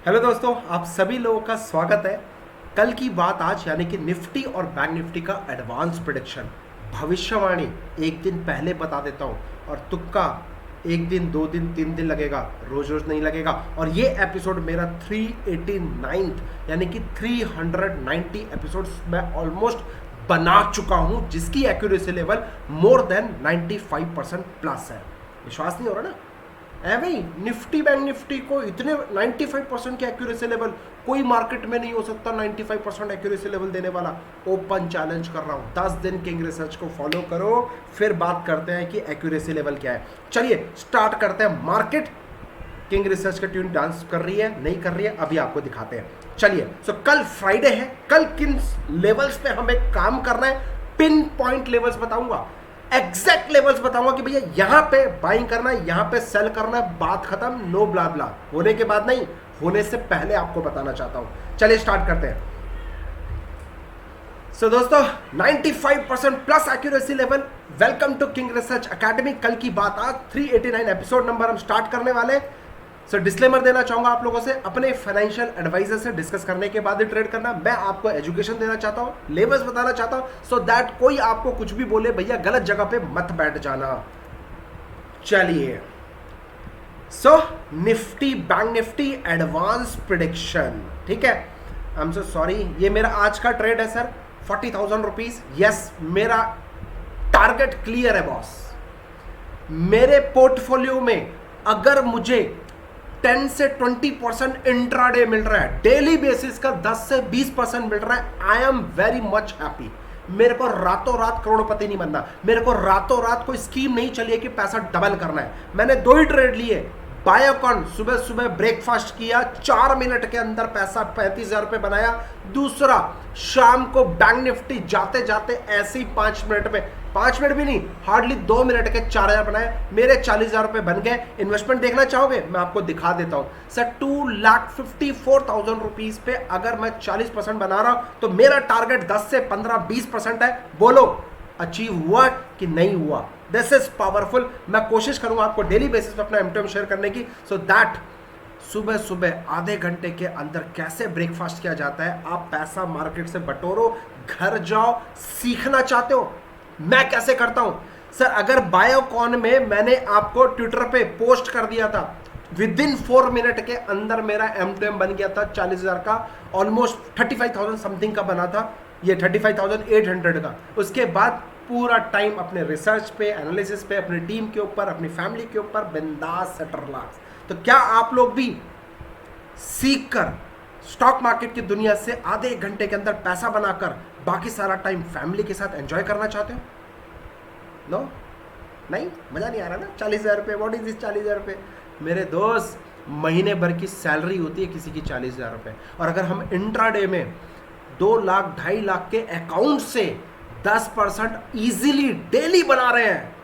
Hello दोस्तों, आप सभी लोगों का स्वागत है। कल की बात आज, यानी कि निफ्टी और बैंक निफ्टी का एडवांस प्रेडिक्शन, भविष्यवाणी एक दिन पहले बता देता हूँ और तुक्का एक दिन, दो दिन, तीन दिन लगेगा, रोज रोज नहीं लगेगा। और ये एपिसोड मेरा 389 यानी कि 390 एपिसोड्स मैं ऑलमोस्ट बना चुका हूँ, जिसकी accuracy level more than 95% plus है। विश्वास नहीं हो रहा ना? है भाई, निफ्टी बैंक निफ्टी को इतने 95% के एक्यूरेसी लेवल कोई मार्केट में नहीं हो सकता। 95% एक्यूरेसी लेवल देने वाला ओपन चैलेंज कर रहा हूं। 10 दिन किंग रिसर्च को फॉलो करो, फिर बात करते हैं कि एक्यूरेसी लेवल क्या है। चलिए स्टार्ट करते हैं। मार्केट किंग रिसर्च का ट्यून डांस कर रही है, नहीं कर रही है, अभी आपको दिखाते हैं। चलिए, सो कल फ्राइडे है, कल किन लेवल्स पे हमें काम करना है, पिन पॉइंट लेवल्स बताऊंगा, एग्जैक्ट लेवल्स बताऊंगा कि भैया यहां पे बाइंग करना है, यहां पे सेल करना है, बात खत्म, नो ब्ला ब्ला। होने के बाद नहीं, होने से पहले आपको बताना चाहता हूं। चलिए स्टार्ट करते हैं। सो दोस्तों, 95% plus accuracy level. Welcome to King Research Academy. कल की बात आज 389 एपिसोड नंबर हम स्टार्ट करने वाले। सो डिस्क्लेमर देना चाहूंगा आप लोगों से, अपने फाइनेंशियल एडवाइजर से डिस्कस करने के बाद ही ट्रेड करना। मैं आपको एजुकेशन देना चाहता हूं, लेवल्स बताना चाहता हूं, सो दैट कोई आपको कुछ भी बोले भैया गलत जगह पे मत बैठ जाना। चलिए, so Nifty bank Nifty advance prediction, ठीक है। आई एम सो सॉरी, ये मेरा आज का ट्रेड है सर, 40,000 रुपीज। यस, मेरा टारगेट क्लियर है बॉस। मेरे पोर्टफोलियो में अगर मुझे 10 से 20% इंट्राडे मिल रहा है, डेली बेसिस का 10 से 20% मिल रहा है, I am very much happy. मेरे को रातों रात करोड़पति नहीं बनना, मेरे को रातों रात कोई स्कीम नहीं चाहिए कि पैसा डबल करना है। मैंने 2 ही ट्रेड लिए। बायोकॉन सुबह सुबह ब्रेकफास्ट किया, 4 मिनट के अंदर पैसा 35,000 रुपये बनाया। दूसरा, शाम को बैंक निफ्टी जाते जाते ऐसे ही 5 मिनट में, 5 मिनट भी नहीं, हार्डली 2 मिनट के 4,000 बनाए। मेरे 40,000 रुपये बन गए। इन्वेस्टमेंट देखना चाहोगे? मैं आपको दिखा देता हूं सर। 2,54,000 रुपीज पे अगर मैं 40% बना रहा हूं तो मेरा टारगेट 10 से 15-20% है। बोलो अचीव हुआ कि नहीं हुआ? This is powerful. मैं कोशिश करूंगा आपको डेली बेसिस पे अपना एमटीएम शेयर करने की, सो दैट सुबह सुबह आधे घंटे के अंदर कैसे ब्रेकफास्ट किया जाता है, आप पैसा मार्केट से बटोरो, घर जाओ। सीखना चाहते हो मैं कैसे करता हूं सर? अगर बायोकॉन में मैंने आपको ट्विटर पे पोस्ट कर दिया था, विद इन 4 मिनट के अंदर मेरा एमटीएम बन गया था 40,000 का, ऑलमोस्ट 35,000 समथिंग का बना था, ये 35,800 का। उसके बाद पूरा टाइम अपने रिसर्च पे, एनालिसिस पे, अपनी टीम के ऊपर, अपनी फैमिली के ऊपर बिंदास से रिलैक्स। तो क्या आप लोग भी सीख कर स्टॉक मार्केट की दुनिया से आधे एक घंटे के अंदर पैसा बनाकर बाकी सारा टाइम फैमिली के साथ एंजॉय करना चाहते हो? नो? नहीं, मजा नहीं आ रहा ना? 40,000 रुपये, व्हाट इज दिस 40,000 रुपये? मेरे दोस्त, महीने भर की सैलरी होती है किसी की 40,000 रुपये। और अगर हम इंट्राडे में 2 लाख 2.5 लाख के अकाउंट से 10% इजीली डेली बना रहे हैं,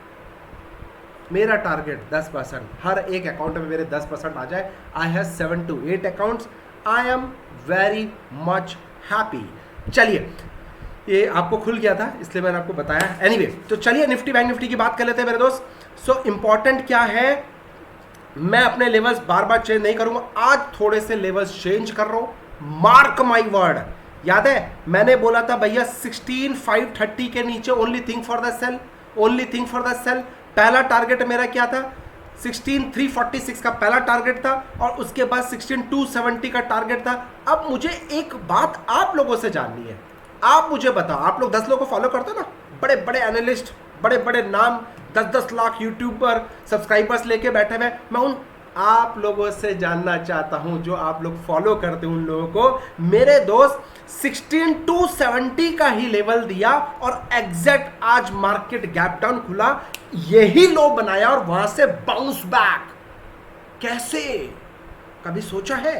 मेरा टारगेट 10%, हर एक अकाउंट में मेरे 10% आ जाए। I have 7 to 8 accounts, I am very much happy. चलिए, ये आपको खुल गया था इसलिए मैंने आपको बताया। एनीवे, तो चलिए निफ्टी बैंक निफ्टी की बात कर लेते हैं मेरे दोस्त। सो इंपॉर्टेंट क्या है, मैं अपने लेवल्स बार बार चेंज नहीं करूंगा, आज थोड़े से लेवल्स चेंज कर रहा हूं। मार्क माई वर्ड, याद है मैंने बोला था भैया 16,530 के नीचे only thing for the sell, only thing for the sell. पहला टारगेट मेरा क्या था? 16,346 का पहला टारगेट था, और उसके बाद 16,270 का टारगेट था। अब मुझे एक बात आप लोगों से जाननी है, आप मुझे बताओ, आप लोग 10 लोगों को फॉलो करते हो ना, बड़े बड़े एनालिस्ट, बड़े बड़े नाम, 10-10 लाख यूट्यूबर सब्सक्राइबर्स लेके बैठे हुए, मैं उन आप लोगों से जानना चाहता हूं जो आप लोग फॉलो करते हैं, उन लोगों को, मेरे दोस्त 16,270 का ही लेवल दिया और एग्जैक्ट आज मार्केट गैप डाउन खुला, यही लो बनाया और वहां से बाउंस बैक। कैसे? कभी सोचा है?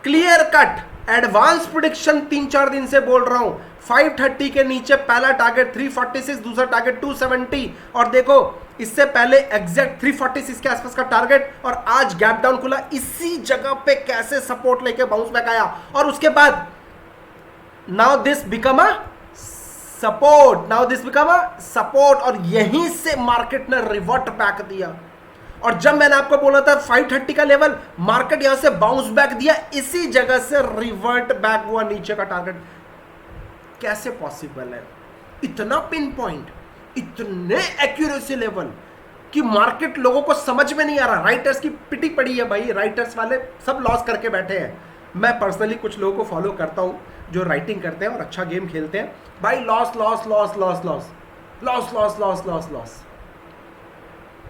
क्लियर कट एडवांस प्रेडिक्शन 3-4 दिन से बोल रहा हूं। 530 के नीचे पहला टारगेट 346, दूसरा टारगेट 270, और देखो इससे पहले एग्जैक्ट 346 के आसपास का टारगेट, और आज गैप डाउन खुला, इसी जगह पे कैसे सपोर्ट लेके बाउंस बैक आया, और उसके बाद now this become a support, now this become a support, और यहीं से मार्केट ने रिवर्ट बैक दिया। और जब मैंने आपको बोला था 530 का लेवल, मार्केट यहां से बाउंस बैक दिया, इसी जगह से रिवर्ट बैक हुआ नीचे का टारगेट। कैसे पॉसिबल है? इतना पिन पॉइंट, इतने एक्यूरेसी लेवल कि मार्केट लोगों को समझ में नहीं आ रहा। राइटर्स की पिटी पड़ी है भाई, राइटर्स वाले सब लॉस करके बैठे हैं। मैं पर्सनली कुछ लोगों को फॉलो करता हूं जो राइटिंग करते हैं और अच्छा गेम खेलते हैं भाई। Loss loss loss loss loss loss loss loss loss loss,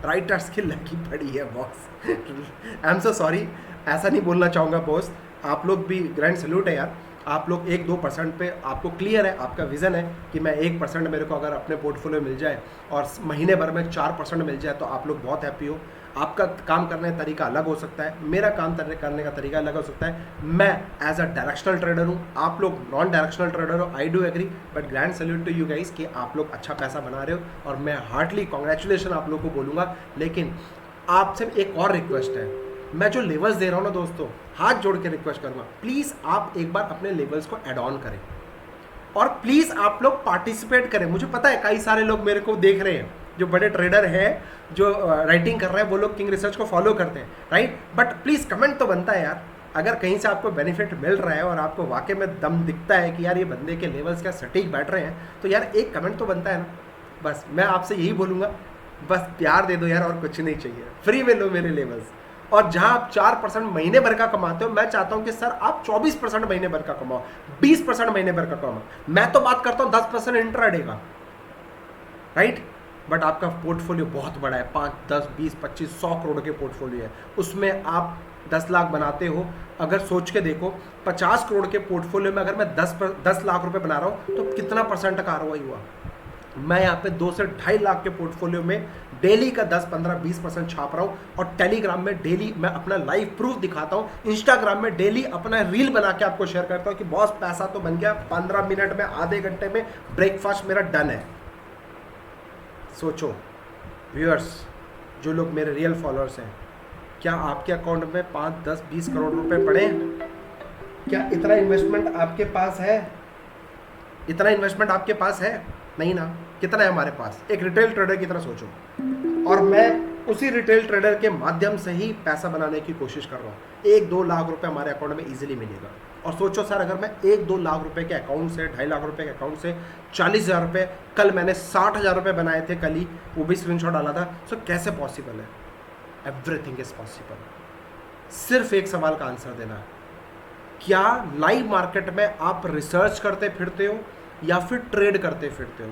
writers की लगी पड़ी है boss. I am so sorry, ऐसा नहीं बोलना चाहूँगा बॉस। आप लोग भी ग्रैंड सैल्यूट है यार। आप लोग 1-2% पे आपको क्लियर है, आपका विजन है कि मैं 1% मेरे को अगर अपने पोर्टफोलियो मिल जाए और महीने भर में 4% मिल जाए तो आप लोग बहुत हैप्पी हो। आपका काम करने का तरीका अलग हो सकता है, मेरा काम करने का तरीका अलग हो सकता है। मैं एज अ डायरेक्शनल ट्रेडर हूँ, आप लोग नॉन डायरेक्शनल ट्रेडर हो। I do agree, but grand salute to you guys कि आप लोग अच्छा पैसा बना रहे हो और मैं हार्टली कॉन्ग्रेचुलेशन आप लोग को बोलूँगा। लेकिन आपसे एक और रिक्वेस्ट है, मैं जो लेवल्स दे रहा हूँ ना दोस्तों, हाथ जोड़ के रिक्वेस्ट करूँगा, प्लीज़ आप एक बार अपने लेवल्स को ऐड ऑन करें और प्लीज़ आप लोग पार्टिसिपेट करें। मुझे पता है कई सारे लोग मेरे को देख रहे हैं, जो बड़े ट्रेडर हैं, जो राइटिंग कर रहे हैं, वो लोग किंग रिसर्च को फॉलो करते हैं, राइट। बट प्लीज़ कमेंट तो बनता है यार। अगर कहीं से आपको बेनिफिट मिल रहा है और आपको वाकई में दम दिखता है कि यार ये बंदे के लेवल्स क्या सटीक बैठ रहे हैं, तो यार एक कमेंट तो बनता है ना। बस मैं आपसे यही बोलूँगा, बस प्यार दे दो यार, और कुछ नहीं चाहिए। फ्री में लो मेरे लेवल्स। और जहां आप 4% महीने भर का कमाते हो, मैं चाहता हूं कि सर आप 24% महीने भर का कमाओ, 20% महीने भर का कमाओ। मैं तो बात करता हूं 10% इंट्राडे का, राइट। बट आपका पोर्टफोलियो बहुत बड़ा है, 5, 10, 20, 25, 100 करोड़ के पोर्टफोलियो है। उसमें आप 10 लाख बनाते हो। अगर सोच के देखो, 50 करोड़ के पोर्टफोलियो में अगर मैं 10 लाख रुपए बना रहा हूं तो कितना % का ROI हुआ। मैं यहाँ पे 2 से 2.5 लाख के पोर्टफोलियो में डेली का 10, 15, 20% छाप रहा हूँ और टेलीग्राम में डेली मैं अपना लाइव प्रूफ दिखाता हूँ। इंस्टाग्राम में डेली अपना रील बना के आपको शेयर करता हूँ कि बॉस पैसा तो बन गया, 15 मिनट में, आधे घंटे में ब्रेकफास्ट मेरा डन है। सोचो व्यूअर्स, जो लोग मेरे रियल फॉलोअर्स हैं, क्या आपके अकाउंट में 5, 10, 20 करोड़ रुपए पड़े हैं? क्या इतना इन्वेस्टमेंट आपके पास है? इतना इन्वेस्टमेंट आपके पास है? नहीं ना। कितना है हमारे पास? एक रिटेल ट्रेडर की तरह सोचो, और मैं उसी रिटेल ट्रेडर के माध्यम से ही पैसा बनाने की कोशिश कर रहा हूँ। 1-2 लाख रुपए हमारे अकाउंट में इजीली मिलेगा। और सोचो सर, अगर मैं 1-2 लाख रुपए के अकाउंट से, 2.5 लाख रुपए के अकाउंट से 40,000 रुपये, कल मैंने 60,000 रुपये बनाए थे, कल ही वो भी स्क्रीनशॉट डाला था। सो कैसे पॉसिबल है? Everything is possible. सिर्फ एक सवाल का आंसर देना है, क्या लाइव मार्केट में आप रिसर्च करते फिरते हो या फिर ट्रेड करते फिरते हो?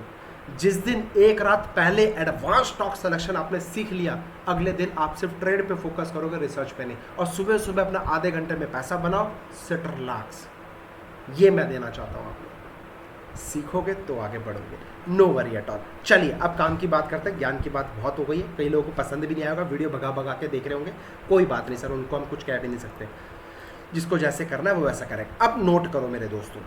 जिस दिन एक रात पहले एडवांस स्टॉक सिलेक्शन आपने सीख लिया, अगले दिन आप सिर्फ ट्रेड पे फोकस करोगे, रिसर्च पे नहीं। और सुबह सुबह अपना आधे घंटे में पैसा बनाओ, सेट रिलैक्स। ये मैं देना चाहता हूँ आप लोग। सीखोगे तो आगे बढ़ोगे, नो वरी एट ऑल। चलिए अब काम की बात करते हैं। ज्ञान की बात बहुत हो गई है, कई लोगों को पसंद भी नहीं आएगा, वीडियो भगा भगा के देख रहे होंगे। कोई बात नहीं सर, उनको हम कुछ कह भी नहीं सकते। जिसको जैसे करना है वो वैसा करें। अब नोट करो मेरे दोस्तों,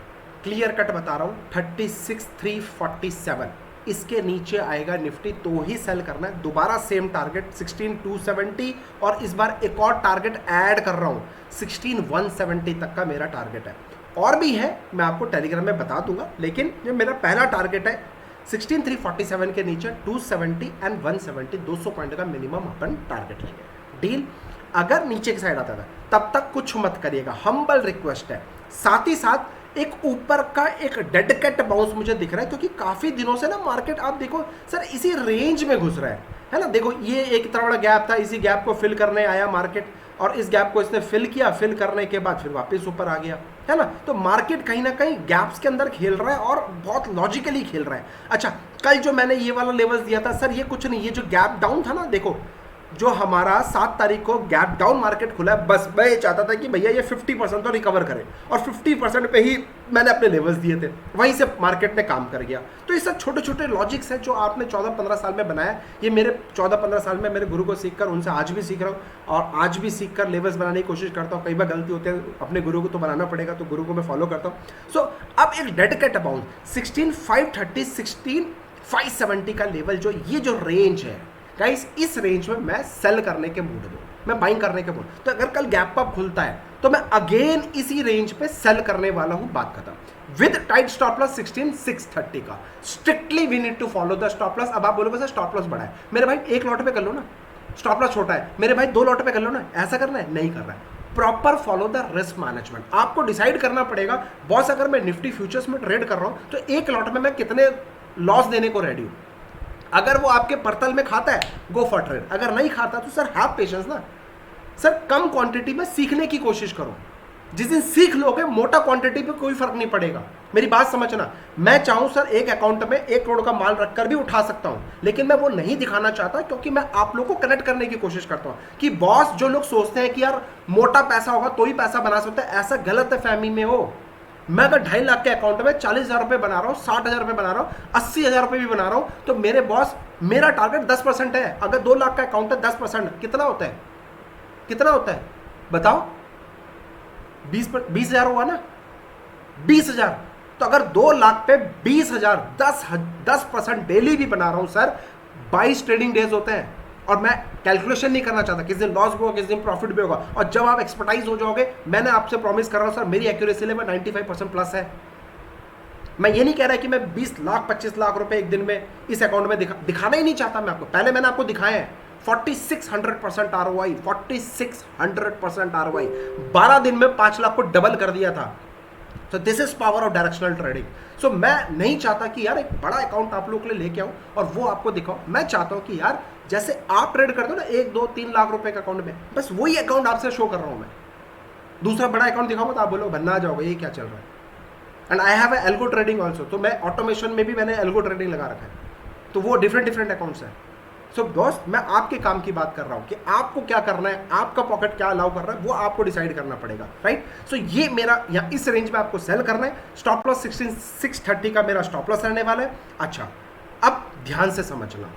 क्लियर कट बता रहा हूँ, 36,347 इसके नीचे आएगा निफ्टी तो ही सेल करना है। दोबारा सेम टारगेट 16,270 और इस बार एक और टारगेट ऐड कर रहा हूँ, 16,170 तक का मेरा टारगेट है। और भी है, मैं आपको टेलीग्राम में बता दूंगा, लेकिन जो मेरा पहला टारगेट है 16,347 के नीचे 270 एंड 170, 200 पॉइंट का मिनिमम अपन टारगेट लेंगे। डील? अगर नीचे की साइड आता था तब तक कुछ मत करिएगा, हम्बल रिक्वेस्ट है। साथ ही साथ एक ऊपर का एक डेड कैट बाउंस मुझे दिख रहा है, क्योंकि काफी दिनों से ना मार्केट, आप देखो सर, इसी रेंज में घुस रहा है ना। देखो ये एक इतना बड़ा गैप था, इसी गैप को फिल करने आया मार्केट और इस गैप को इसने फिल किया, फिल करने के बाद फिर वापस ऊपर आ गया, है ना। तो मार्केट कहीं ना कहीं गैप्स के अंदर खेल रहा है और बहुत लॉजिकली खेल रहा है। अच्छा, कल जो मैंने ये वाला लेवल्स दिया था सर, ये कुछ नहीं, ये जो गैप डाउन था ना, देखो जो हमारा 7 तारीख को गैप डाउन मार्केट खुला है, बस मैं ये चाहता था कि भैया ये 50% तो रिकवर करे, और 50% पे ही मैंने अपने लेवल्स दिए थे, वहीं से मार्केट ने काम कर गया। तो ये सब छोटे छोटे लॉजिक्स हैं जो आपने 14-15 साल में बनाया। ये मेरे 14-15 साल में मेरे गुरु को सीखकर, उनसे आज भी सीख रहा हूँ और आज भी सीखकर लेवल्स बनाने की कोशिश करता हूँ। कई बार गलती होती है, अपने गुरु को तो बनाना पड़ेगा, तो गुरु को मैं फॉलो करता हूँ। सो अब एक डेड कैट अबाउंट 16,530, 16,570 का लेवल, जो ये जो रेंज है गाइस, इस रेंज में मैं सेल करने के मूड में, मैं बाइंग करने के मूड। तो अगर कल गैप अप खुलता है तो मैं अगेन इसी रेंज पे सेल करने वाला हूं, बात खत्म। विद टाइट स्टॉप लॉस 16,630 का। Strictly we need to follow the stop loss. अब आप बोलोगे सर स्टॉप लॉस बड़ा है, मेरे भाई एक लॉट पे कर लो ना, स्टॉप लॉस छोटा है, मेरे भाई 2 लॉट पे कर लो ना, ऐसा करना है, नहीं करना है। Proper follow the risk management. आपको डिसाइड करना पड़ेगा, बॉस अगर मैं निफ्टी फ्यूचर्स में ट्रेड कर रहा हूं तो एक लॉट में मैं कितने लॉस देने को रेडी हूं। अगर वो आपके परतल में खाता है, गो फॉर ट्रेड। अगर नहीं खाता तो सर हैव पेशेंस ना सर, कम क्वांटिटी में सीखने की कोशिश करो। जिस दिन सीख लोगे, मोटा क्वांटिटी पे कोई फर्क नहीं पड़ेगा। मेरी बात समझना, मैं चाहूं सर एक अकाउंट में 1 करोड़ का माल रखकर भी उठा सकता हूं, लेकिन मैं वो नहीं दिखाना चाहता, क्योंकि मैं आप लोगों को कनेक्ट करने की कोशिश करता हूं कि बॉस, जो लोग सोचते हैं कि यार मोटा पैसा होगा तो ही पैसा बना सकता है, ऐसा गलत है फहमी में हो। मैं अगर 2.5 लाख के अकाउंट में 40,000 रुपए बना रहा हूं, 60,000 रुपए बना रहा हूं, 80,000 रुपए भी बना रहा हूं, तो मेरे बॉस, मेरा टारगेट 10% है। अगर 2 लाख का अकाउंट है, 10% कितना होता है? कितना होता है बताओ? 20,000 हुआ ना, 20,000। तो अगर 2 लाख पे 20,000, 10% डेली भी बना रहा हूं सर, 22 ट्रेडिंग डेज होते हैं। और मैं कैलकुलेशन नहीं करना चाहता किस दिन लॉस भी होगा, किस दिन प्रॉफिट भी होगा। और जब आप एक्सपर्टाइज हो जाओगे, मैंने आपसे प्रॉमिस कर रहा हूं सर, मेरी एक्यूरेसी लेवल 95% प्लस है। मैं ये नहीं कह रहा कि मैं 20 लाख 25 लाख रुपए एक दिन में इस अकाउंट में दिखाना ही नहीं चाहता मैं आपको। पहले मैंने आपको दिखाया है 4600% ROI, 4600% ROI। 12 दिन में 5 लाख को डबल कर दिया था। तो this is power of directional trading. So मैं नहीं चाहता कि यार एक बड़ा अकाउंट आप लोगों के लिए लेके आऊं और वो आपको दिखाओ। मैं चाहता हूं कि यार जैसे आप ट्रेड करते हो ना 1, 2, 3 लाख रुपए का अकाउंट में, बस वही अकाउंट आपसे शो कर रहा हूं मैं। दूसरा बड़ा अकाउंट दिखाऊंगा तो आप बोलो बनना आ जाओगे, ये क्या चल रहा है। And I have algo trading also, तो मैं ऑटोमेशन में भी मैंने एल्गो ट्रेडिंग लगा रखा है, तो वो डिफरेंट अकाउंट्स है। सो दोस्त, मैं आपके काम की बात कर रहा हूं कि आपको क्या करना है, आपका पॉकेट क्या अलाउ कर रहा है, वो आपको डिसाइड करना पड़ेगा, राइट। सो ये मेरा यहाँ इस रेंज में आपको सेल करना है। स्टॉप लॉस 630 का मेरा स्टॉप लॉस रहने वाला है। अच्छा, अब ध्यान से समझना,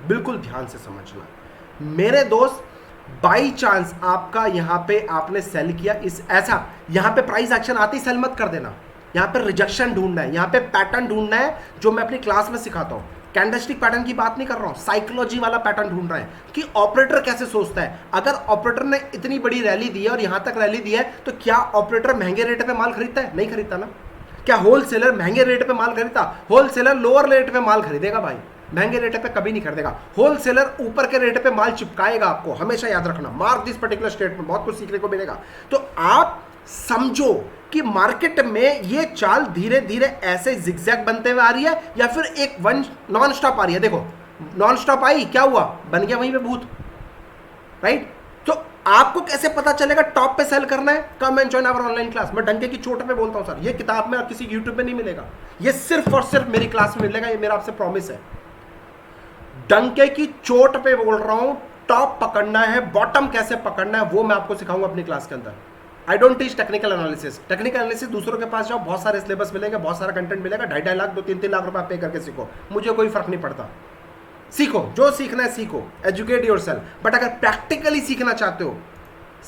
बिल्कुल ध्यान से समझना मेरे दोस्त। बाई चांस आपका यहां पे आपने सेल किया, इस ऐसा यहां पे प्राइस एक्शन आती सेल मत कर देना। यहां पे रिजेक्शन ढूंढना है, यहां पे पैटर्न ढूंढना है, जो मैं अपनी क्लास में सिखाता हूं। कैंडलस्टिक पैटर्न की बात नहीं कर रहा हूं, साइकोलॉजी वाला पैटर्न ढूंढ रहा है कि ऑपरेटर कैसे सोचता है। अगर ऑपरेटर ने इतनी बड़ी रैली दी है और यहां तक रैली दी है, तो क्या ऑपरेटर महंगे रेट पे माल खरीदता है? नहीं खरीदता ना। क्या होलसेलर महंगे रेट पे माल खरीदता? होलसेलर लोअर रेट पे माल खरीदेगा भाई, महंगे रेट पे कभी नहीं खरीदेगा। होलसेलर ऊपर के रेट पे माल चिपकाएगा, आपको हमेशा याद रखना। मार्क दिस पर्टिकुलर स्टेटमेंट, बहुत कुछ सीखने को मिलेगा। तो आप समझो कि मार्केट में ये चाल धीरे धीरे ऐसे जिगजैग बनते हुए आ रही है या फिर एक वन नॉन स्टॉप आ रही है। देखो नॉन स्टॉप आई, क्या हुआ? बन गया वहीं पे भूत, राइट। तो आपको कैसे पता चलेगा टॉप पे सेल करना है? Come and join our online class. मैं डंके की चोट पे बोलता हूं सर, ये किताब में और किसी यूट्यूब में नहीं मिलेगा, ये सिर्फ और सिर्फ मेरी क्लास में मिलेगा। ये मेरा आपसे प्रॉमिस है, डंके की चोट पे बोल रहा हूं। टॉप पकड़ना है, बॉटम कैसे पकड़ना है, वो मैं आपको सिखाऊंगा अपनी क्लास के अंदर। I don't teach technical analysis. Technical analysis दूसरों के पास जाओ, बहुत सारे सिलेबस मिलेगा, बहुत सारा कंटेंट मिलेगा, 2.5 लाख 2-3 लाख रुपए पे करके सीखो, मुझे कोई फर्क नहीं पड़ता। सीखो, जो सीखना है सीखो, एजुकेट योरसेल्फ। बट अगर प्रैक्टिकली सीखना चाहते हो,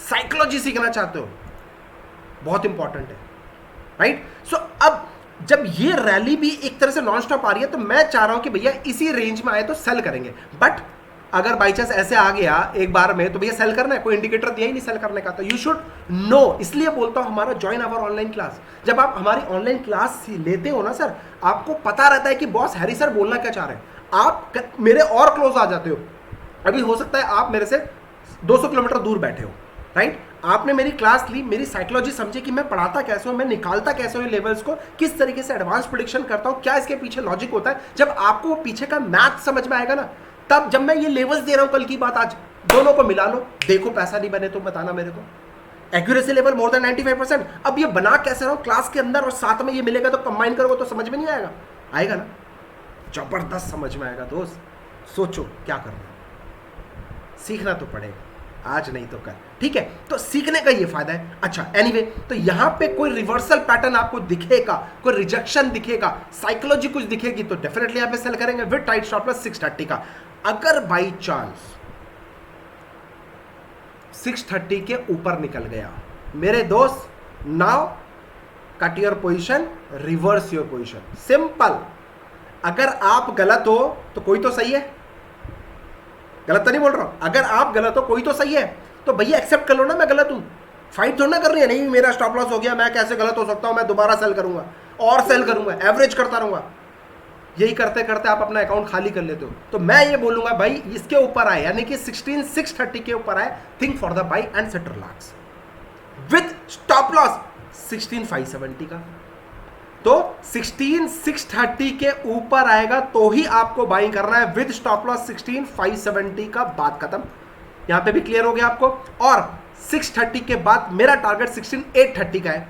साइकोलॉजी सीखना चाहते हो, बहुत इंपॉर्टेंट है, राइट। सो अब जब ये रैली भी एक तरह से नॉन स्टॉप आ रही है, तो मैं चाह रहा हूं कि भैया इसी रेंज में आए तो सेल करेंगे। बट अगर बाई चांस ऐसे आ गया एक बार में, तो भैया सेल करना है, कोई इंडिकेटर दिया ही नहीं सेल करने का, तो यू शुड नो। इसलिए बोलता हूं हमारा ज्वाइन आवर ऑनलाइन क्लास। जब आप हमारी ऑनलाइन क्लास लेते हो ना सर, आपको पता रहता है कि बॉस हैरी सर बोलना क्या चाह रहे हैं। आप मेरे और क्लोज आ जाते हो। अभी हो सकता है आप मेरे से 200 किलोमीटर दूर बैठे हो, राइट। आपने मेरी क्लास ली, मेरी साइकोलॉजी समझी कि मैं पढ़ाता कैसे हूं, मैं निकालता कैसे हूं लेवल्स को, किस तरीके से एडवांस प्रेडिक्शन करता हूं, क्या इसके पीछे लॉजिक होता है। जब आपको पीछे का मैथ समझ में आएगा ना, तब जब मैं ये लेवल्स दे रहा हूं, कल की बात आज, दोनों को मिला लो, देखो पैसा नहीं बने तो बताना मेरे को। Accuracy level more than 95%। अब ये बना कैसे रहा हूं क्लास के अंदर, और साथ में ये मिलेगा तो कंबाइन करोगे तो समझ में नहीं आएगा? आएगा ना, जबरदस्त समझ में आएगा दोस्त। सोचो क्या करना, सीखना तो पड़ेगा, आज नहीं तो कल, ठीक है। तो सीखने का ये फायदा है। अच्छा एनीवे, तो यहां पे कोई रिवर्सल पैटर्न आपको दिखेगा, कोई रिजेक्शन दिखेगा, साइकोलॉजी कुछ दिखेगी, तो डेफिनेटली यहां पे सेल करेंगे विद टाइट स्टॉप लॉस 630 का। अगर बाई चांस 630 के ऊपर निकल गया मेरे दोस्त, now cut your position, reverse your position, simple. अगर आप गलत हो तो कोई तो सही है, गलत तो नहीं बोल रहा हूं, अगर आप गलत हो कोई तो सही है, तो भैया एक्सेप्ट कर लो ना मैं गलत हूं। फाइट थोड़ा ना कर रही है, नहीं मेरा स्टॉप लॉस हो गया, मैं कैसे गलत हो सकता हूं, मैं दोबारा सेल करूंगा और सेल करूंगा, एवरेज करता रहूंगा। यही करते करते आप अपना अकाउंट खाली कर लेते हो। तो मैं ये बोलूंगा भाई इसके ऊपर आए, यानी कि 16,630 के ऊपर आए, think for the by and set relax with stop loss 16,570 का। तो 16,630 के ऊपर आएगा तो ही आपको बाइंग करना है विद स्टॉप लॉस 16,570 का, बात खत्म। यहां पे भी क्लियर हो गया आपको। और 630 के बाद मेरा टारगेट 16,830 का है,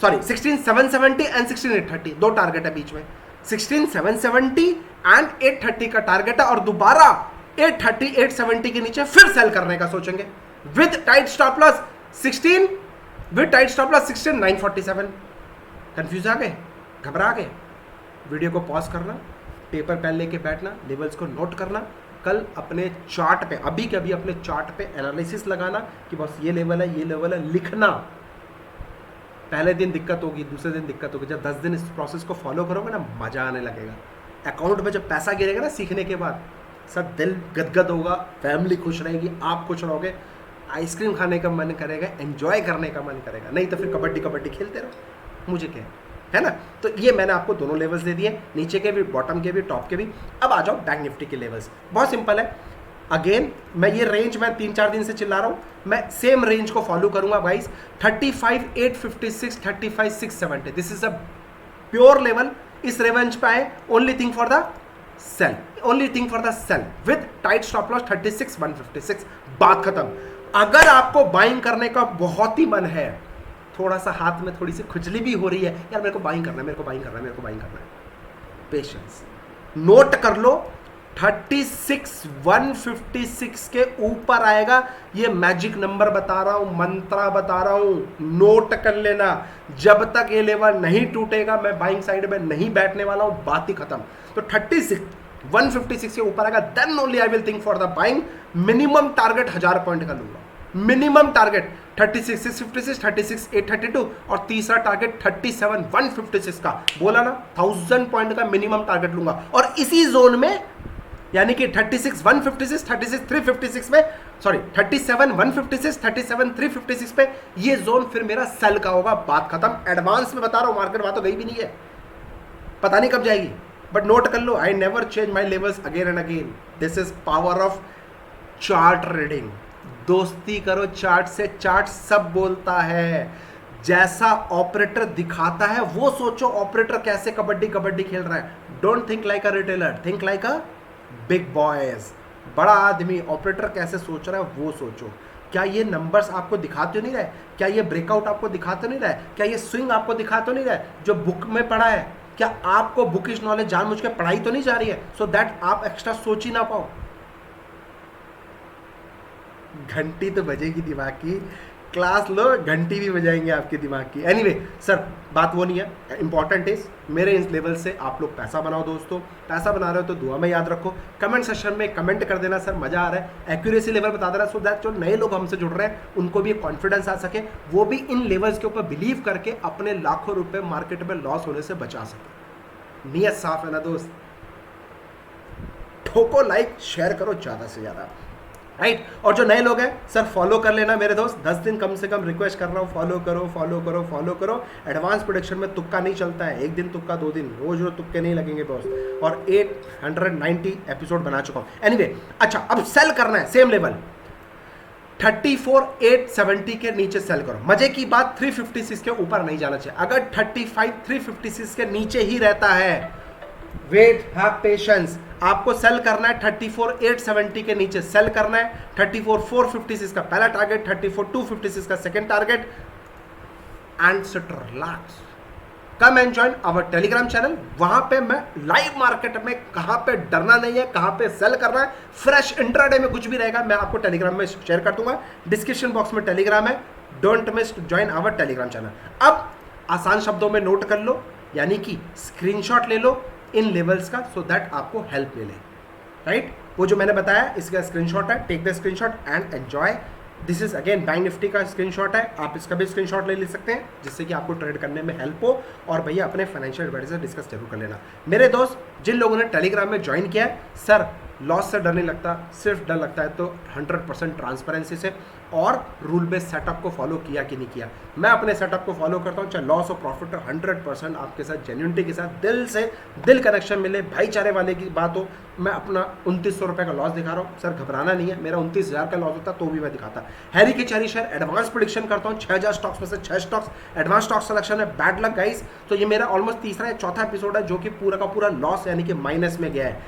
सॉरी 16,770 एंड 16,830 दो टारगेट है बीच में। 16,770 एंड 830 का टारगेट है और दोबारा 830 870 के नीचे फिर सेल करने का सोचेंगे with tight stop loss 16,947। Confuse आ गए, घबरा गए? वीडियो को पॉज करना, पेपर पेन लेके बैठना, लेवल्स को नोट करना, कल अपने चार्ट पे, अभी के अभी अपने चार्ट पे एनालिसिस लगाना कि बस ये लेवल है, ये लेवल है, लिखना। पहले दिन दिक्कत होगी, दूसरे दिन दिक्कत होगी, जब 10 दिन इस प्रोसेस को फॉलो करोगे ना मजा आने लगेगा। अकाउंट में जब पैसा गिरेगा ना सीखने के बाद, सब दिल गदगद होगा, फैमिली खुश रहेगी, आप खुश रहोगे, आइसक्रीम खाने का मन करेगा, एंजॉय करने का मन करेगा। नहीं तो फिर कबड्डी कबड्डी खेलते रहो, मुझे क्या है ना। तो ये मैंने आपको दोनों लेवल्स दे दिए, नीचे के भी, बॉटम के भी, टॉप के भी। अब आ जाओ बैंक निफ्टी के लेवल्स, बहुत सिंपल है। अगेन मैं ये रेंज मैं 3-4 दिन से चिल्ला रहा हूं, मैं सेम रेंज को फॉलो करूंगा guys. 35,856 35,670 this is a pure level. इस रेंज पे आए, only thing for the sell, only thing for the sell with tight stop loss 36,156, बात खत्म। अगर आपको बाइंग करने का बहुत ही मन है, थोड़ा सा हाथ में थोड़ी सी खुजली भी हो रही है, यार मेरे को बाइंग करना है, मेरे को बाइंग करना है, मेरे को बाइंग करना है, पेशेंस, नोट कर लो। 36,156 के ऊपर आएगा, ये मैजिक नंबर बता रहा हूं, मंत्रा बता रहा हूं, नोट कर लेना। जब तक ये लेवल नहीं टूटेगा मैं बाइंग साइड में नहीं बैठने वाला हूं, बात ही खत्म। तो 36,156 के ऊपर आएगा, then only I will think for the buying. Minimum target 1000 point का लूंगा, मिनिमम टारगेट 36,656 36,832 और तीसरा टारगेट 37,156 का, बोला ना 1000 पॉइंट का मिनिमम टारगेट लूंगा। और इसी जोन में, यानी कि 36,156 36,356 में, सॉरी 37,156 37,356 पे, ये जोन फिर मेरा सेल का होगा, बात खत्म। एडवांस में बता रहा हूं, मार्केट वहां तो गई भी नहीं है, पता नहीं कब जाएगी, बट नोट कर लो, I never change my levels again and again. This is power of chart reading. दोस्ती करो चार्ट से, चार्ट सब बोलता है। जैसा ऑपरेटर दिखाता है वो सोचो, ऑपरेटर कैसे कबड्डी कबड्डी खेल रहा है। Don't think like a retailer, think like a big boys, बड़ा आदमी। ऑपरेटर कैसे सोच रहा है वो सोचो। क्या ये नंबर्स आपको दिखा तो नहीं रहा है? क्या ये ब्रेकआउट आपको दिखा तो नहीं रहा है? क्या ये स्विंग आपको दिखा तो नहीं रहा है जो बुक में पढ़ा है? क्या आपको बुकिश नॉलेज जानबूझ के पढ़ाई तो नहीं जा रही है सो दैट आप एक्स्ट्रा सोच ही ना पाओ? घंटी तो बजेगी दिमाग की, क्लास लो, घंटी भी बजाएंगे आपके दिमाग की। एनीवे सर, बात वो नहीं है, इंपॉर्टेंट इज मेरे इस लेवल से आप लोग पैसा बनाओ दोस्तों। पैसा बना रहे हो तो दुआ में याद रखो, कमेंट सेक्शन में कमेंट कर देना सर मजा आ रहा है, एक्यूरेसी लेवल बता देना, सो दैट जो नए लोग हमसे जुड़ रहे हैं उनको भी कॉन्फिडेंस आ सके, वो भी इन लेवल्स के ऊपर बिलीव करके अपने लाखों रुपए मार्केट में लॉस होने से बचा सके। नियत साफ है ना दोस्त? ठोको लाइक, शेयर करो ज़्यादा से ज़्यादा, राइट। और जो नए लोग हैं सर फॉलो कर लेना मेरे दोस्त, 10 दिन कम से कम रिक्वेस्ट कर रहा हूँ, फॉलो करो फॉलो करो फॉलो करो। एडवांस प्रोडक्शन में तुक्का नहीं चलता है, एक दिन तुक्का 2 दिन, रोज रोज तुक्के नहीं लगेंगे दोस्त। और 890 एपिसोड बना चुका हूँ। एनीवे अच्छा, अब सेल करना है सेम लेवल 34,870 के नीचे सेल करो। मजे की बात 356 के ऊपर नहीं जाना चाहिए। अगर 35,356 के नीचे ही रहता है, वेट, हैव पेशेंस, आपको सेल करना है 34,870 के नीचे सेल करना है। 34,456 का पहला टारगेट, 34,256 का second target, and sit relax. Come and join our Telegram channel, वहां पे मैं लाइव मार्केट में कहां पे डरना नहीं है, कहां पे सेल करना है, फ्रेश इंट्राडे में कुछ भी रहेगा मैं आपको टेलीग्राम में शेयर कर दूंगा। डिस्क्रिप्शन बॉक्स में टेलीग्राम है, don't miss join our Telegram channel. अब आसान शब्दों में नोट कर लो, यानी कि स्क्रीनशॉट ले लो इन लेवल्स का, सो दैट आपको हेल्प मिले, राइट। वो जो मैंने बताया इसका स्क्रीनशॉट है, take the screenshot and enjoy. This is again bank Nifty का स्क्रीनशॉट है, आप इसका भी स्क्रीनशॉट ले सकते हैं जिससे कि आपको ट्रेड करने में हेल्प हो। और भैया अपने फाइनेंशियल एडवाइजर से डिस्कस जरूर कर लेना। मेरे दोस्त जिन लोगों ने टेलीग्राम में ज्वाइन किया है, सर लॉस से डर नहीं लगता, सिर्फ डर लगता है तो 100% ट्रांसपेरेंसी से और रूल बेस्ड सेटअप को फॉलो किया कि नहीं किया। मैं अपने सेटअप को फॉलो करता हूँ, चाहे लॉस और प्रॉफिट हो, 100% आपके साथ जेन्युइनिटी के साथ दिल से दिल कनेक्शन मिले, भाईचारे वाले की बात हो। मैं अपना 2900 रुपये का लॉस दिखा रहा हूँ, सर घबराना नहीं है, मेरा 29,000 का लॉस होता तो भी मैं दिखाता। हैरी के चेरी शेयर एडवांस प्रेडिक्शन करता हूँ, 6000 स्टॉक्स में से 6 स्टॉक्स एडवांस स्टॉक सिलेक्शन है, बैड लक गाइस। तो ये मेरा ऑलमोस्ट तीसरा या चौथा एपिसोड है जो कि पूरा का पूरा लॉस यानी कि माइनस में गया है।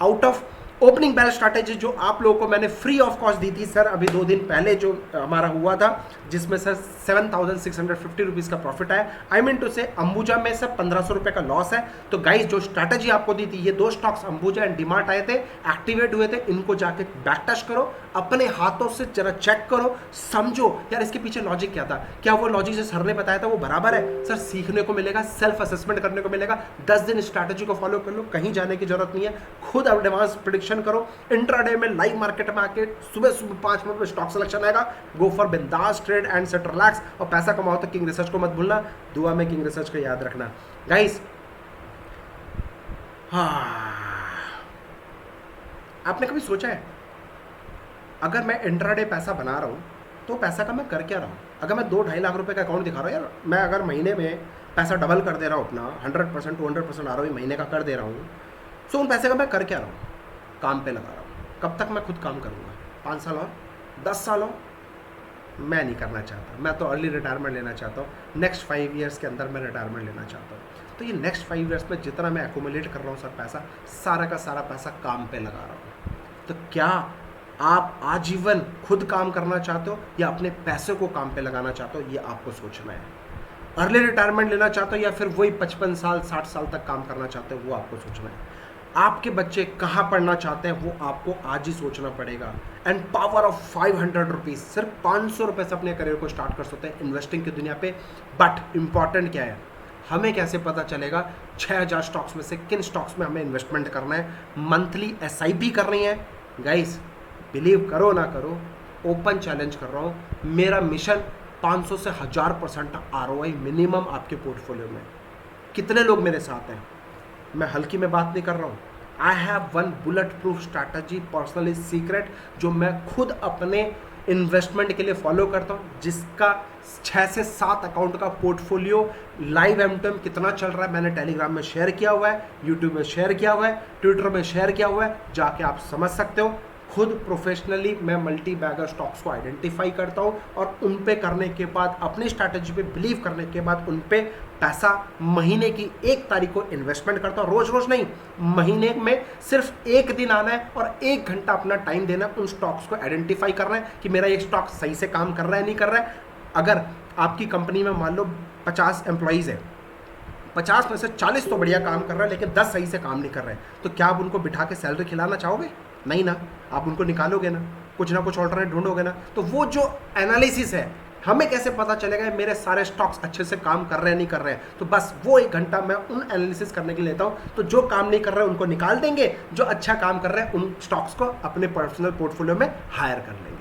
Out of opening balance strategy जो आप लोगों को मैंने फ्री ऑफ कॉस्ट दी थी सर अभी 2 दिन पहले जो हमारा हुआ था, जिसमें सर 7,650 रुपीज़ का प्रॉफिट आया। आई मीन टू से अंबुजा में सर 1500 रुपये का लॉस है। तो गाइस जो स्ट्रैटेजी आपको दी थी, ये 2 स्टॉक्स अंबुजा एंड डीमार्ट आए थे, एक्टिवेट हुए थे, इनको जाके बैक टेस्ट करो, अपने हाथों से जरा चेक करो, समझो यार इसके पीछे लॉजिक क्या था, क्या वो लॉजिक जो सर ने बताया था वो बराबर है। सर सीखने को मिलेगा, सेल्फ असेसमेंट करने को मिलेगा। 10 दिन स्ट्रैटेजी को फॉलो कर लो, कहीं जाने की जरूरत नहीं है, खुद एडवांस प्रेडिक्शन करो। इंट्राडे में लाइव मार्केट में आके सुबह सुबह 5 मिनट में स्टॉक सिलेक्शन आएगा, गो फॉर बिंदास ट्रेड एंड सेट रिलैक्स और पैसा कमाओ। तो किंग रिसर्च को मत भूलना, दुआ में किंग रिसर्च को याद रखना गाइस। आपने कभी सोचा है अगर मैं इंट्राडे पैसा बना रहा हूं तो पैसा का मैं कर क्या रहा हूं? अगर मैं 2-2.5 लाख रुपए का अकाउंट दिखा रहा हूं यार, मैं अगर महीने में पैसा डबल कर दे रहा हूं अपना 100% 200% आरओई महीने का कर दे रहा हूं, सो उन पैसे का मैं कर क्या रहा हूं? काम पे लगा रहा हूँ। कब तक मैं खुद काम करूँगा? 5 साल और 10 साल और? मैं नहीं करना चाहता। मैं तो अर्ली रिटायरमेंट लेना चाहता हूँ। नेक्स्ट 5 ईयर्स के अंदर मैं रिटायरमेंट लेना चाहता हूँ। तो ये नेक्स्ट 5 ईयर्स में जितना मैं एक्यूमुलेट कर रहा हूँ सर पैसा, सारा का सारा पैसा काम पे लगा रहा हूँ। तो क्या आप आजीवन खुद काम करना चाहते हो या अपने पैसे को काम पे लगाना चाहते हो? ये आपको सोचना है। अर्ली रिटायरमेंट लेना चाहते हो या फिर वही 55 साल 60 साल तक काम करना चाहते हो, वो आपको सोचना है। आपके बच्चे कहाँ पढ़ना चाहते हैं वो आपको आज ही सोचना पड़ेगा। एंड पावर ऑफ 500 रुपीज़, सिर्फ 500 रुपये से अपने करियर को स्टार्ट कर सकते हैं इन्वेस्टिंग की दुनिया पे। बट इम्पॉर्टेंट क्या है, हमें कैसे पता चलेगा 6000 स्टॉक्स में से किन स्टॉक्स में हमें इन्वेस्टमेंट करना है? मंथली SIP करनी है गाइस। बिलीव करो ना करो, ओपन चैलेंज कर रहा हूँ, मेरा मिशन 500 से 1000% ROI मिनिमम आपके पोर्टफोलियो में। कितने लोग मेरे साथ हैं? मैं हल्की में बात नहीं कर रहा हूँ। I have one bullet proof strategy, personally secret, जो मैं खुद अपने इन्वेस्टमेंट के लिए फॉलो करता हूँ, जिसका 6 से 7 अकाउंट का पोर्टफोलियो लाइव M2M कितना चल रहा है मैंने टेलीग्राम में शेयर किया हुआ है, यूट्यूब में शेयर किया हुआ है, ट्विटर में शेयर किया हुआ है, जाके आप समझ सकते हो। खुद प्रोफेशनली मैं मल्टी बैगर स्टॉक्स को आइडेंटिफाई करता हूँ और उन पे करने के बाद, अपनी स्ट्रैटेजी पे बिलीव करने के बाद उन पे पैसा महीने की 1 तारीख को इन्वेस्टमेंट करता हूँ। रोज रोज नहीं, महीने में सिर्फ 1 दिन आना है और 1 घंटा अपना टाइम देना है, उन स्टॉक्स को आइडेंटिफाई करना है कि मेरा ये स्टॉक सही से काम कर रहा है नहीं कर रहा है। अगर आपकी कंपनी में मान लो 50 एम्प्लॉइज़ है, 50 में से 40 तो बढ़िया काम कर रहा है लेकिन 10 सही से काम नहीं कर रहे हैं, तो क्या आप उनको बिठा के सैलरी खिलाना चाहोगे? नहीं ना, आप उनको निकालोगे ना कुछ ऑल्टरनेट ढूंढोगे ना। तो वो जो एनालिसिस है, हमें कैसे पता चलेगा मेरे सारे स्टॉक्स अच्छे से काम कर रहे हैं नहीं कर रहे हैं? तो बस वो 1 घंटा मैं उन एनालिसिस करने के लिए लेता हूँ। तो जो काम नहीं कर रहे हैं उनको निकाल देंगे, जो अच्छा काम कर रहे हैं उन स्टॉक्स को अपने पर्सनल पोर्टफोलियो में हायर कर लेंगे।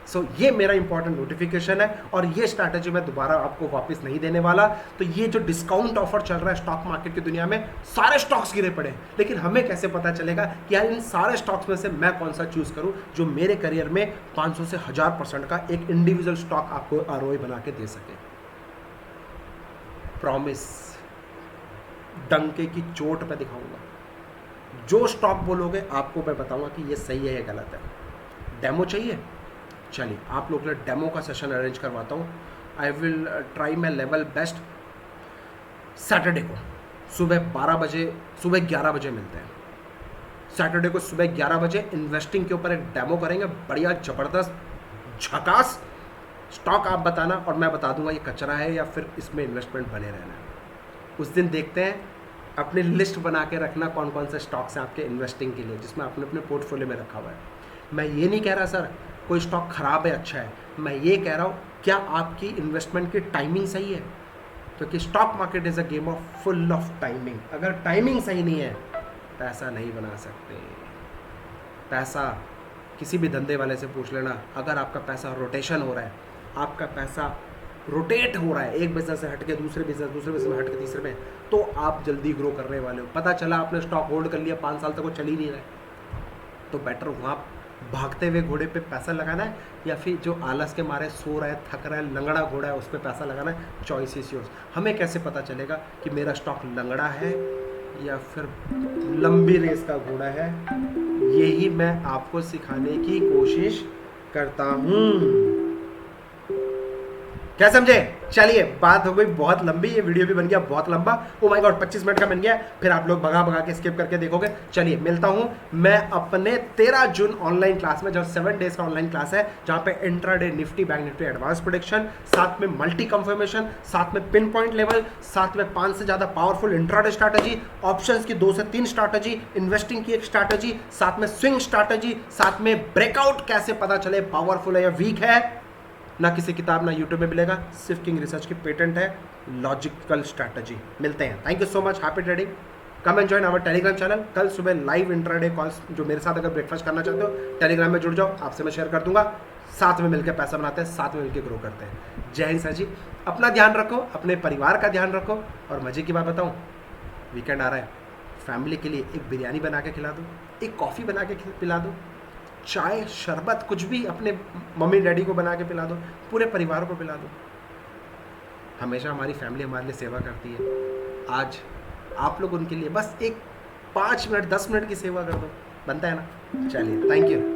सो ये मेरा इंपॉर्टेंट नोटिफिकेशन है और ये स्ट्रैटेजी मैं दोबारा आपको वापस नहीं देने वाला। तो ये जो डिस्काउंट ऑफर चल रहा है स्टॉक मार्केट की दुनिया में, सारे स्टॉक्स गिरे पड़े, लेकिन हमें कैसे पता चलेगा कि यार इन सारे स्टॉक्स में से मैं कौन सा चूज करूं जो मेरे करियर में 500 से 1000% का एक इंडिविजुअल स्टॉक आपको ROI बना के दे सके? प्रॉमिस, डंके की चोट पे दिखाऊंगा। जो स्टॉक बोलोगे आपको मैं बताऊंगा कि ये सही है या गलत है। डेमो चाहिए? चलिए आप लोग के लिए डेमो का सेशन अरेंज करवाता हूँ। I will try my level best. Saturday को सुबह 11 बजे मिलते हैं। सैटरडे को सुबह 11 बजे इन्वेस्टिंग के ऊपर एक डेमो करेंगे, बढ़िया ज़बरदस्त झकास। स्टॉक आप बताना और मैं बता दूंगा ये कचरा है या फिर इसमें इन्वेस्टमेंट बने रहना है। उस दिन देखते हैं। अपनी लिस्ट बना के रखना कौन कौन से स्टॉक्स हैं आपके इन्वेस्टिंग के लिए, जिसमें आपने अपने पोर्टफोलियो में रखा हुआ है। मैं ये नहीं कह रहा सर कोई स्टॉक खराब है अच्छा है, मैं ये कह रहा हूँ क्या आपकी इन्वेस्टमेंट की टाइमिंग सही है? क्योंकि stock market is a game of full of timing. अगर टाइमिंग सही नहीं है पैसा नहीं बना सकते। पैसा किसी भी धंधे वाले से पूछ लेना, अगर आपका पैसा रोटेशन हो रहा है, आपका पैसा रोटेट हो रहा है एक बिजनेस से हट के दूसरे बिजनेस में हट के तीसरे में, तो आप जल्दी ग्रो करने वाले हो। पता चला आपने स्टॉक होल्ड कर लिया 5 साल तक वो चल ही नहीं रहा है, तो बेटर वहाँ भागते हुए घोड़े पे पैसा लगाना है या फिर जो आलस के मारे सो रहा है, थक रहा है, लंगड़ा घोड़ा है, उस पर पैसा लगाना है। Choice is yours. हमें कैसे पता चलेगा कि मेरा स्टॉक लंगड़ा है या फिर लंबी रेस का घोड़ा है? यही मैं आपको सिखाने की कोशिश करता हूँ। क्या समझे? चलिए, बात हो गई बहुत लंबी, ये वीडियो भी बन गया बहुत लंबा। ओ माय गॉड, 25 मिनट का बन गया, फिर आप लोग भगा भगा के स्किप करके देखोगे। चलिए, मिलता हूं मैं अपने 13 जून ऑनलाइन क्लास में, जो 7 डेज का ऑनलाइन क्लास है, जहां पे intraday Nifty bank Nifty advance prediction, साथ में मल्टी कंफर्मेशन, साथ में पिन पॉइंट लेवल, साथ में 5 से ज्यादा पावरफुल इंट्राडे स्ट्रैटेजी, ऑप्शंस की 2 से 3 स्ट्रैटेजी, इन्वेस्टिंग की एक स्ट्रैटेजी, साथ में स्विंग स्ट्रैटेजी, साथ में ब्रेकआउट कैसे पता चले पावरफुल है या वीक है। ना किसी किताब ना यूट्यूब में मिलेगा, सिर्फ किंग रिसर्च की पेटेंट है लॉजिकल स्ट्रैटेजी। मिलते हैं। Thank you so much. Happy trading. Come and join our Telegram channel. कल सुबह लाइव इंट्राडे कॉल्स, जो मेरे साथ अगर ब्रेकफास्ट करना चाहते हो टेलीग्राम में जुड़ जाओ, आपसे मैं शेयर कर दूंगा। साथ में मिलकर पैसा बनाते हैं, साथ में मिलकर ग्रो करते हैं। जय हिंद सर जी। अपना ध्यान रखो, अपने परिवार का ध्यान रखो। और मजे की बात बताऊँ, वीकेंड आ रहा है, फैमिली के लिए एक बिरयानी बना के खिला दो, एक कॉफ़ी बना के पिला दो, चाय शरबत कुछ भी अपने मम्मी डैडी को बना के पिला दो, पूरे परिवार को पिला दो। हमेशा हमारी फैमिली हमारे लिए सेवा करती है। आज आप लोग उनके लिए बस एक 5 मिनट 10 मिनट की सेवा कर दो, बनता है ना? चलिए, थैंक यू।